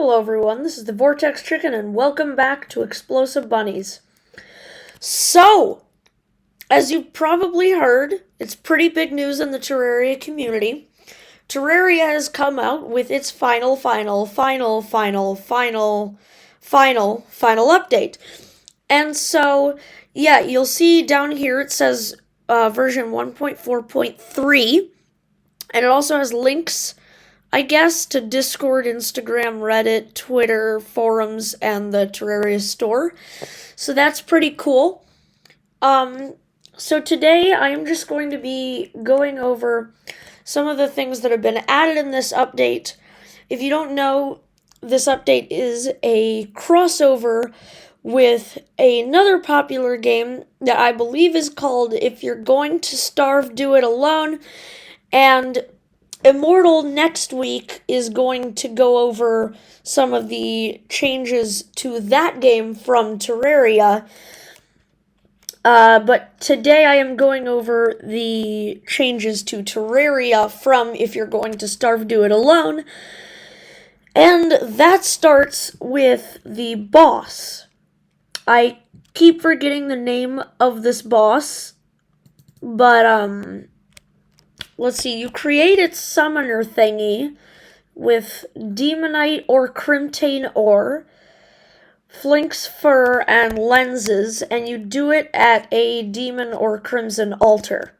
Hello everyone, this is the Vortex Chicken and welcome back to Explosive Bunnies. So, as you've probably heard, it's pretty big news in the Terraria community. Terraria has come out with its final update. And so, yeah, you'll see down here it says version 1.4.3, and it also has links, I guess, to Discord, Instagram, Reddit, Twitter, forums, and the Terraria store. So that's pretty cool. So today I'm just going to be going over some of the things that have been added in this update. If you don't know, this update is a crossover with another popular game that I believe is called If You're Going to Starve, Do It Alone. And Immortal next week is going to go over some of the changes to that game from Terraria. But today I am going over the changes to Terraria from If You're Going to Starve, Do It Alone. And that starts with the boss. I keep forgetting the name of this boss, but let's see, you create its summoner thingy with demonite or crimtane ore, flinx fur, and lenses, and you do it at a demon or crimson altar.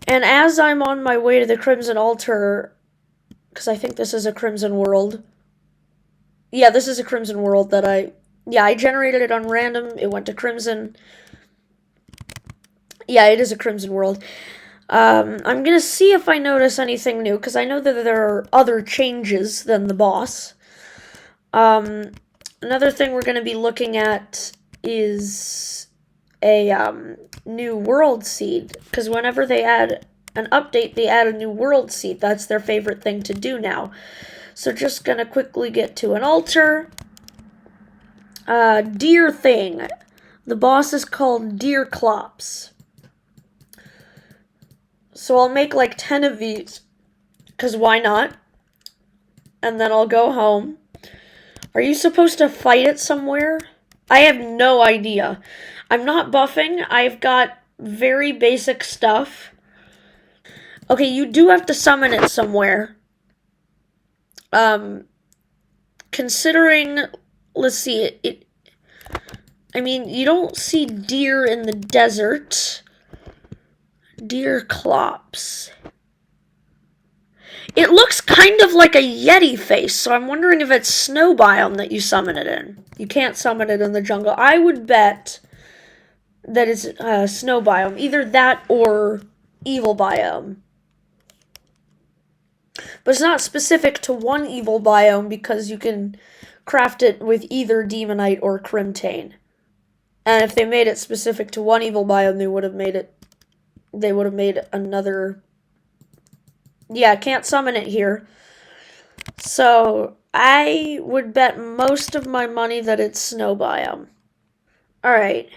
And as I'm on my way to the crimson altar, because I think this is a crimson world. Yeah, this is a crimson world that I generated it on random. It went to crimson. Yeah, it is a crimson world. I'm gonna see if I notice anything new, because I know that there are other changes than the boss. Another thing we're gonna be looking at is a new world seed, because whenever they add an update, they add a new world seed. That's their favorite thing to do now. So just gonna quickly get to an altar. Deer thing. The boss is called Deer Clops. So I'll make like 10 of these, because why not? And then I'll go home. Are you supposed to fight it somewhere? I have no idea. I'm not buffing. I've got very basic stuff. Okay, you do have to summon it somewhere. Considering, let's see, I mean, you don't see deer in the desert. Deer Clops. It looks kind of like a Yeti face, so I'm wondering if it's snow biome that you summon it in. You can't summon it in the jungle. I would bet that it's snow biome. Either that or evil biome. But it's not specific to one evil biome because you can craft it with either demonite or crimtane. And if they made it specific to one evil biome, they would have made another. Yeah, I can't summon it here. So I would bet most of my money that it's snow biome. Alright.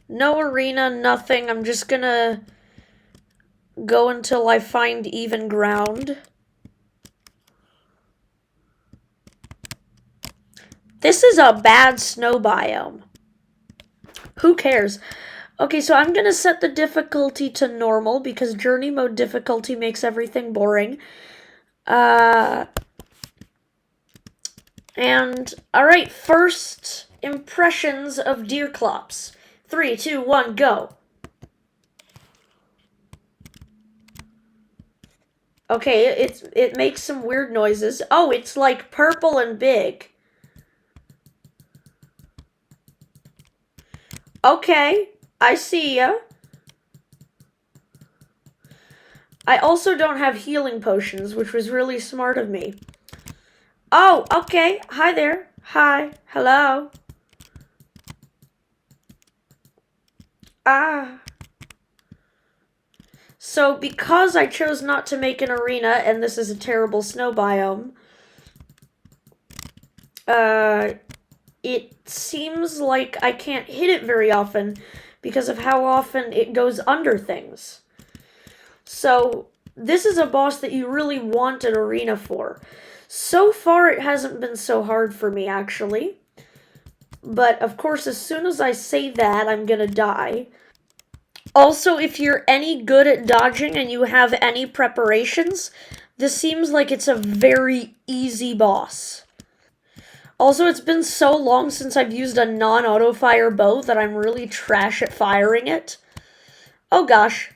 No arena, nothing. I'm just gonna go until I find even ground. This is a bad snow biome. Who cares? Okay, so I'm going to set the difficulty to normal because journey mode difficulty makes everything boring. Alright, first impressions of Deer Clops. 3, 2, 1, go. Okay, it makes some weird noises. Oh, it's like purple and big. Okay. I see ya. I also don't have healing potions, which was really smart of me. Oh, okay. Hi there. Hi. Hello. So because I chose not to make an arena, and this is a terrible snow biome, it seems like I can't hit it very often because of how often it goes under things. So this is a boss that you really want an arena for. So far, it hasn't been so hard for me, actually. But, of course, as soon as I say that, I'm gonna die. Also, if you're any good at dodging and you have any preparations, this seems like it's a very easy boss. Also, it's been so long since I've used a non-auto fire bow that I'm really trash at firing it. Oh gosh.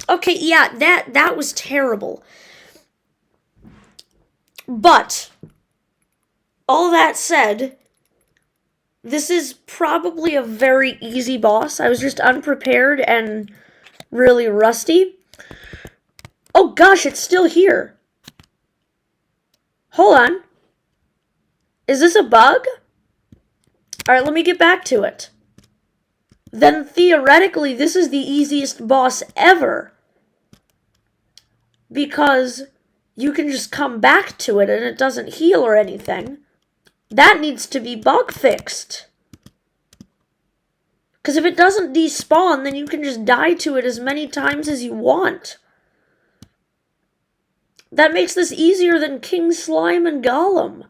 Okay, yeah, that was terrible. But all that said, this is probably a very easy boss. I was just unprepared and really rusty. Oh gosh, it's still here. Hold on. Is this a bug? Alright, let me get back to it. Then theoretically, this is the easiest boss ever. Because you can just come back to it and it doesn't heal or anything. That needs to be bug fixed. Because if it doesn't despawn, then you can just die to it as many times as you want. That makes this easier than King Slime and Golem.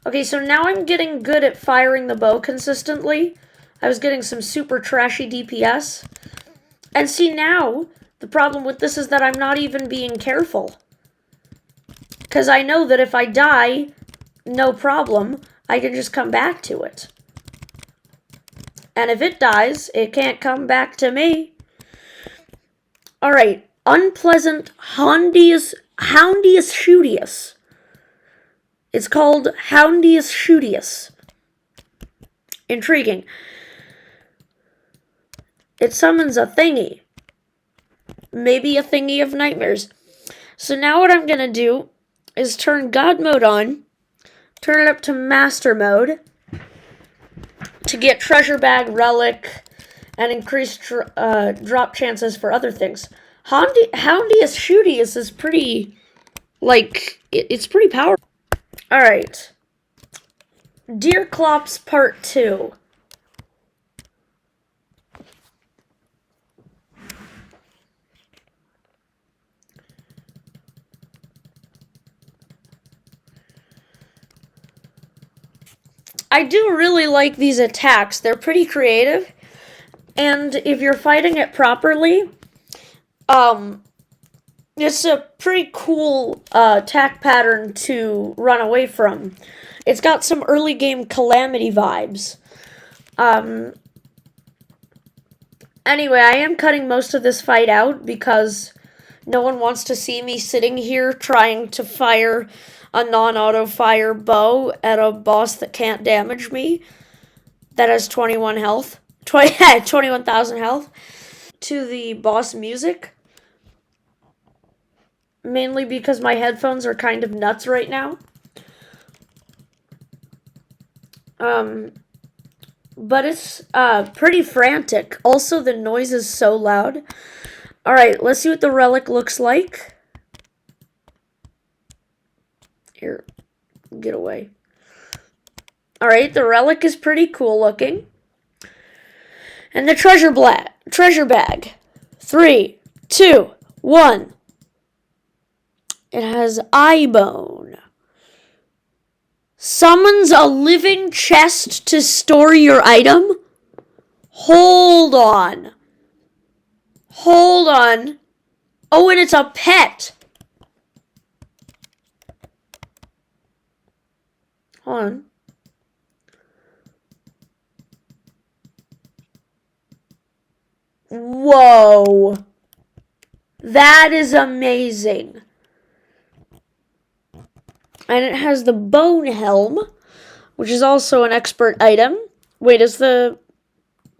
Okay, so now I'm getting good at firing the bow consistently. I was getting some super trashy DPS. And see now, the problem with this is that I'm not even being careful. Because I know that if I die, no problem, I can just come back to it. And if it dies, it can't come back to me. Alright, Unpleasant Houndius Shootius. It's called Houndius Shootius. Intriguing. It summons a thingy. Maybe a thingy of nightmares. So now what I'm gonna do is turn God mode on, turn it up to Master mode, to get treasure bag, relic, and increase drop chances for other things. Houndius Shootius is pretty, it's pretty powerful. Alright. Deer Clops Part 2. I do really like these attacks. They're pretty creative. And if you're fighting it properly, it's a pretty cool attack pattern to run away from. It's got some early game Calamity vibes. Anyway, I am cutting most of this fight out because no one wants to see me sitting here trying to fire a non-auto fire bow at a boss that can't damage me. That has 21 health. 21,000 health. To the boss music. Mainly because my headphones are kind of nuts right now. But it's pretty frantic. Also, the noise is so loud. Alright, let's see what the relic looks like. Here, get away. Alright, the relic is pretty cool looking. And the treasure bag. 3, 2, 1. It has eye bone. Summons a living chest to store your item? Hold on. Hold on. Oh, and it's a pet. Hold on. Whoa. That is amazing. And it has the bone helm, which is also an expert item. Wait, is the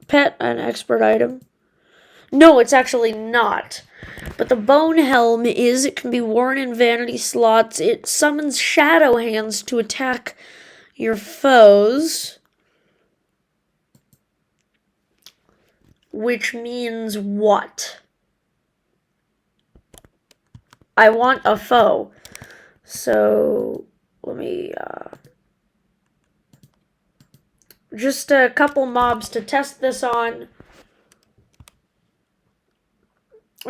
pet an expert item? No, it's actually not. But the bone helm is, it can be worn in vanity slots. It summons shadow hands to attack your foes. Which means what? I want a foe. So, let me just a couple mobs to test this on.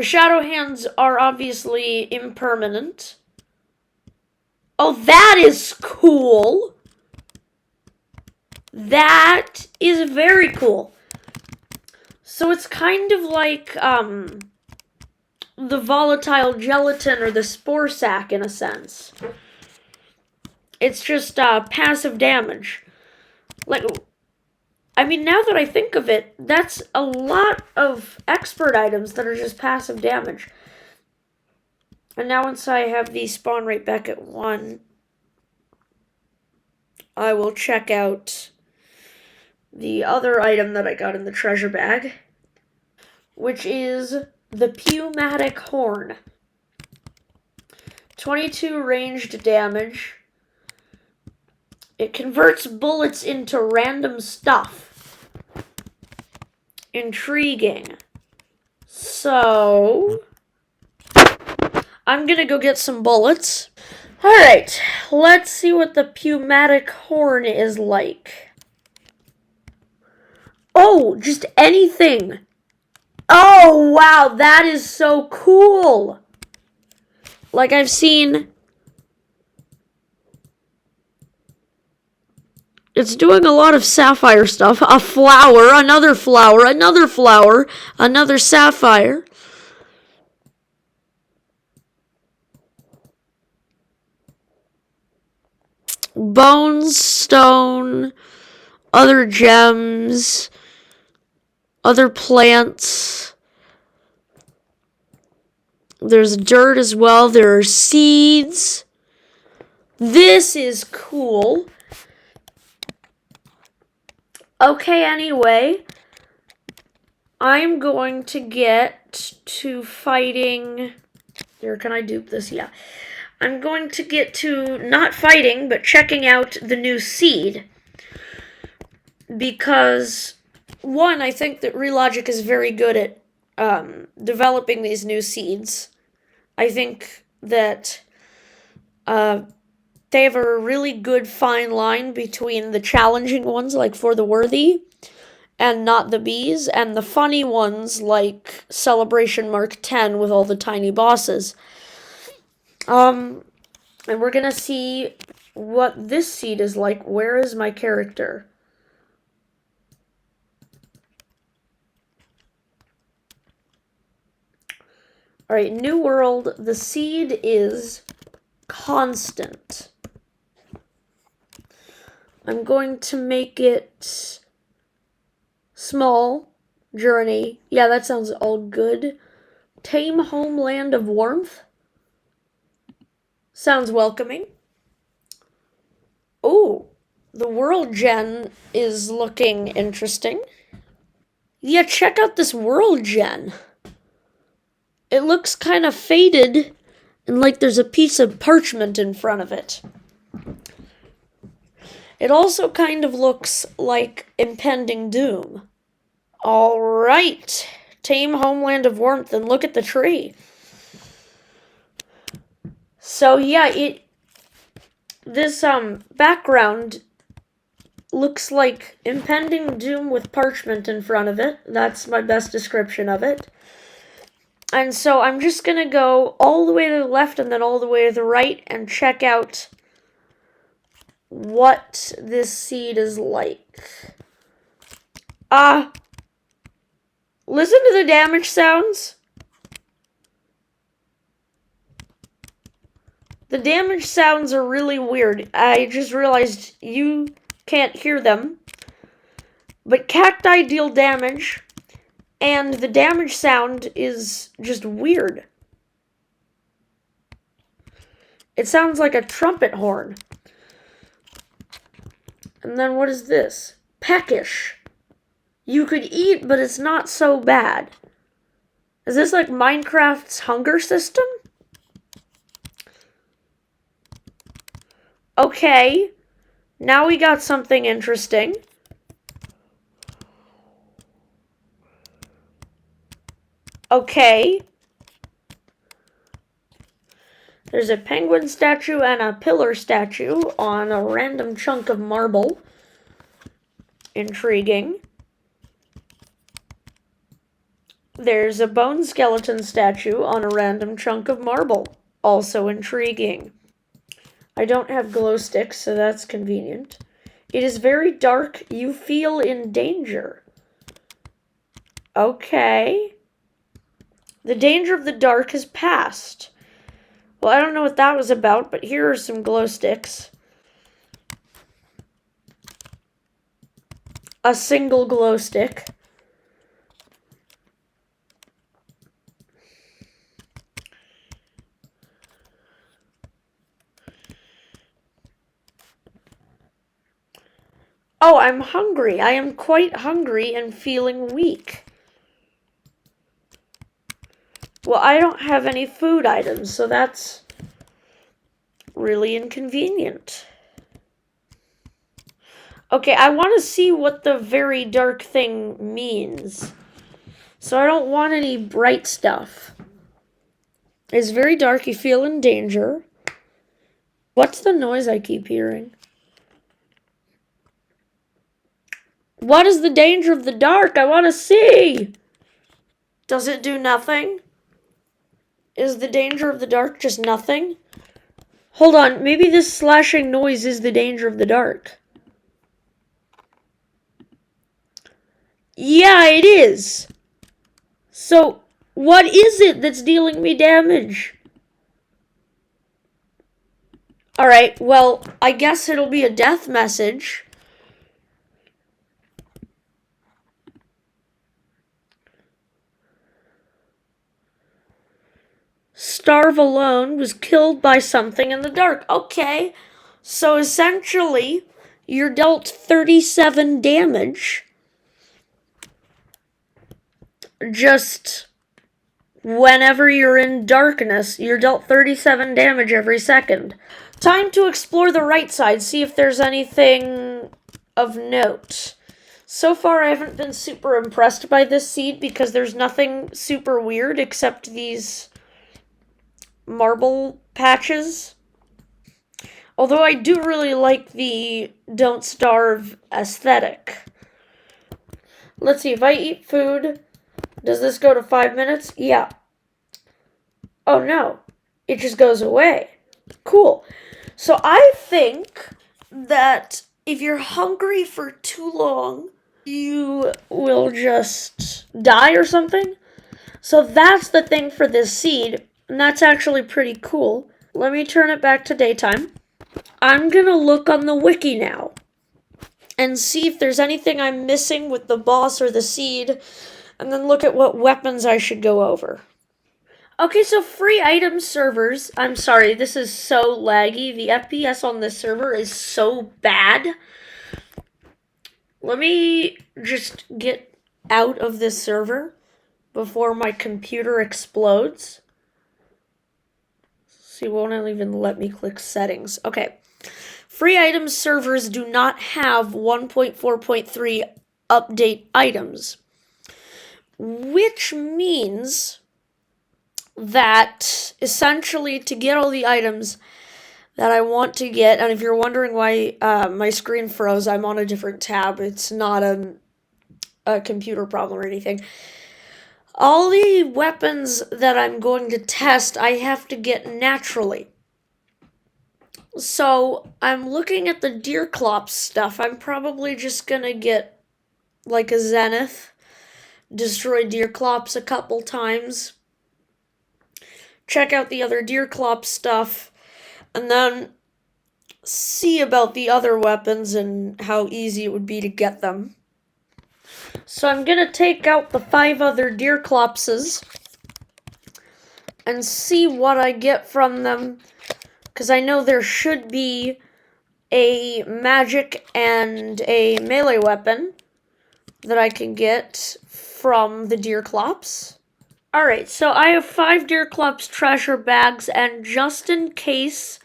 Shadow hands are obviously impermanent. Oh, that is cool. That is very cool. So it's kind of like the volatile gelatin or the spore sac in a sense. It's just passive damage. Like, I mean, now that I think of it, that's a lot of expert items that are just passive damage. And now once I have the spawn rate back at 1, I will check out the other item that I got in the treasure bag, which is the Pneumatic Horn. 22 ranged damage. It converts bullets into random stuff. Intriguing. So, I'm gonna go get some bullets. Alright, let's see what the Pneumatic Horn is like. Oh, just anything. Oh, wow, that is so cool. Like, I've seen... It's doing a lot of sapphire stuff. A flower, another flower, another flower, another sapphire. Bones, stone, other gems, other plants. There's dirt as well. There are seeds. This is cool. Okay, anyway, I'm going to get to fighting... Here, can I dupe this? Yeah. I'm going to get to not fighting, but checking out the new seed. Because, one, I think that Relogic is very good at developing these new seeds. I think that they have a really good fine line between the challenging ones, like For the Worthy, and Not the Bees, and the funny ones, like Celebration Mark 10 with all the tiny bosses. And we're gonna see what this seed is like. Where is my character? Alright, New World. The seed is constant. I'm going to make it small. Journey. Yeah, that sounds all good. Tame Homeland of Warmth. Sounds welcoming. Oh, the world gen is looking interesting. Yeah, check out this world gen. It looks kind of faded and like there's a piece of parchment in front of it. It also kind of looks like impending doom. Alright, Tame Homeland of Warmth, and look at the tree. So yeah, this background looks like impending doom with parchment in front of it. That's my best description of it. And so I'm just gonna go all the way to the left and then all the way to the right and check out what this seed is like. Listen to the damage sounds. The damage sounds are really weird. I just realized you can't hear them. But cacti deal damage, and the damage sound is just weird. It sounds like a trumpet horn. And then what is this? Peckish. You could eat, but it's not so bad. Is this like Minecraft's hunger system? Okay. Now we got something interesting. Okay. There's a penguin statue and a pillar statue on a random chunk of marble. Intriguing. There's a bone skeleton statue on a random chunk of marble. Also intriguing. I don't have glow sticks, so that's convenient. It is very dark. You feel in danger. Okay. The danger of the dark has passed. Well, I don't know what that was about, but here are some glow sticks. A single glow stick. Oh, I'm hungry. I am quite hungry and feeling weak. Well, I don't have any food items, so that's really inconvenient. Okay, I want to see what the very dark thing means. So I don't want any bright stuff. It's very dark. You feel in danger. What's the noise I keep hearing? What is the danger of the dark? I want to see. Does it do nothing? Is the danger of the dark just nothing? Hold on, maybe this slashing noise is the danger of the dark. Yeah, it is. So, what is it that's dealing me damage? Alright, well, I guess it'll be a death message. Starve alone was killed by something in the dark. Okay, so essentially, you're dealt 37 damage. Just whenever you're in darkness, you're dealt 37 damage every second. Time to explore the right side, see if there's anything of note. So far, I haven't been super impressed by this seed because there's nothing super weird except these marble patches. Although I do really like the don't starve aesthetic. Let's see, if I eat food, does this go to 5 minutes? Yeah. Oh no, it just goes away. Cool. So I think that if you're hungry for too long, you will just die or something. So that's the thing for this seed, and that's actually pretty cool. Let me turn it back to daytime. I'm gonna look on the wiki now and see if there's anything I'm missing with the boss or the seed, and then look at what weapons I should go over. Okay, so free item servers. I'm sorry, this is so laggy. The FPS on this server is so bad. Let me just get out of this server before my computer explodes. See, it won't even let me click settings. Okay. Free item servers do not have 1.4.3 update items, which means that essentially to get all the items that I want to get, and if you're wondering why my screen froze, I'm on a different tab. It's not a computer problem or anything. All the weapons that I'm going to test, I have to get naturally. So I'm looking at the Deerclops stuff. I'm probably just gonna get like a Zenith, destroy Deerclops a couple times, check out the other Deerclops stuff, and then see about the other weapons and how easy it would be to get them. So I'm gonna take out the 5 other Deerclopses and see what I get from them, because I know there should be a magic and a melee weapon that I can get from the Deerclops. Alright, so I have 5 Deerclops treasure bags, and just in case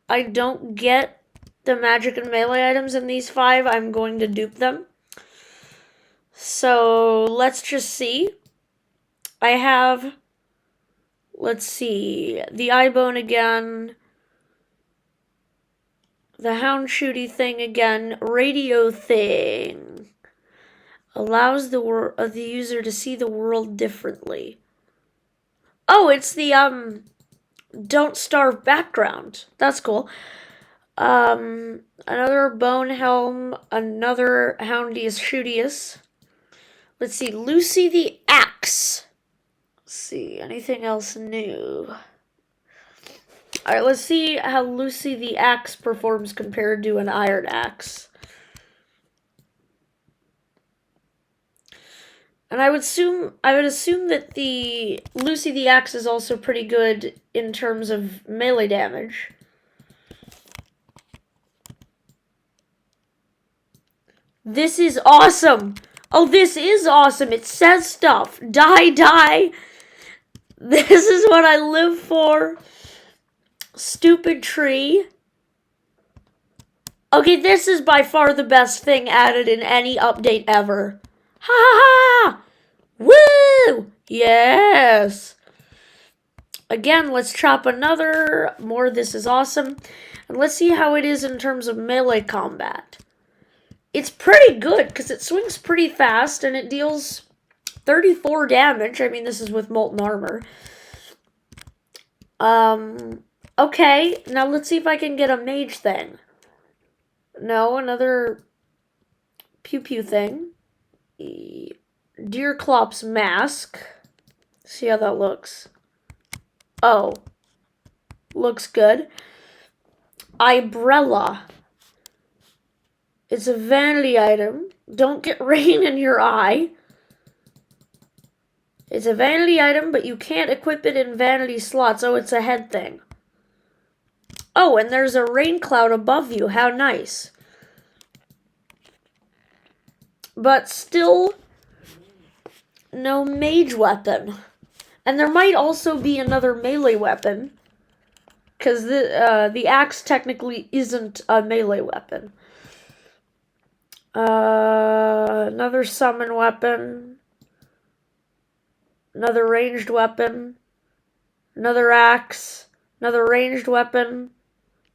I don't get the magic and melee items in these 5, I'm going to dupe them. So let's just see. I have, let's see, the eye bone again, the hound shooty thing again, radio thing. Allows the user to see the world differently. Oh, it's the Don't Starve background. That's cool. Another Bone Helm, another Houndius Shootius. Let's see, Lucy the Axe. Let's see, anything else new? Alright, let's see how Lucy the Axe performs compared to an Iron Axe. And I would assume that the Lucy the Axe is also pretty good in terms of melee damage. This is awesome! Oh, this is awesome! It says stuff. Die, die! This is what I live for. Stupid tree. Okay, this is by far the best thing added in any update ever. Ha ha ha! Woo! Yes! Again, let's chop another. More, this is awesome. And let's see how it is in terms of melee combat. It's pretty good, because it swings pretty fast, and it deals 34 damage. I mean, this is with Molten Armor. Okay, now let's see if I can get a mage thing. No, another pew-pew thing. Deerclop's mask. See how that looks. Oh. Looks good. Ibrella. It's a vanity item. Don't get rain in your eye. It's a vanity item, but you can't equip it in vanity slots. Oh, it's a head thing. Oh, and there's a rain cloud above you. How nice. But still, no mage weapon. And there might also be another melee weapon, because the axe technically isn't a melee weapon. Another summon weapon. Another ranged weapon. Another axe. Another ranged weapon.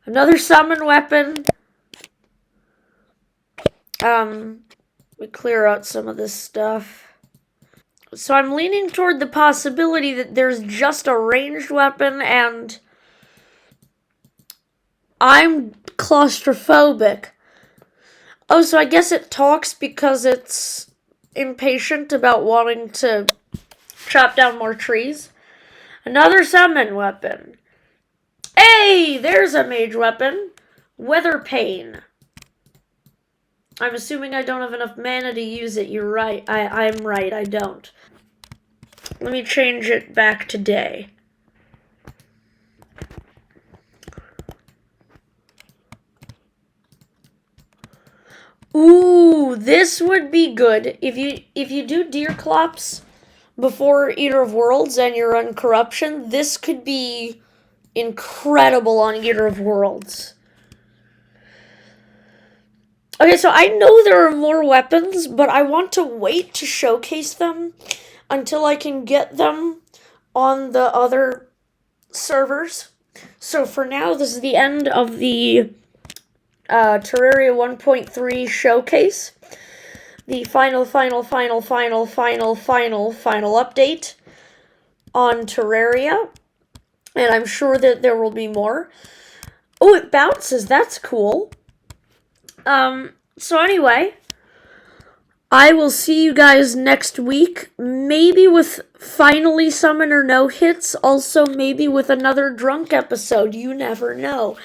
Another summon weapon. We clear out some of this stuff. So I'm leaning toward the possibility that there's just a ranged weapon, and I'm claustrophobic. Oh, so I guess it talks because it's impatient about wanting to chop down more trees. Another summon weapon. Hey, there's a mage weapon. Weather Pane. I'm assuming I don't have enough mana to use it. You're right. I'm right. I don't. Let me change it back to day. Ooh, this would be good. If you do Deerclops before Eater of Worlds and you're on Corruption, this could be incredible on Eater of Worlds. Okay, so I know there are more weapons, but I want to wait to showcase them until I can get them on the other servers. So for now, this is the end of the Terraria 1.3 showcase. The final update on Terraria. And I'm sure that there will be more. Oh, it bounces. That's cool. So anyway, I will see you guys next week. Maybe with finally Summoner no hits. Also, maybe with another drunk episode. You never know.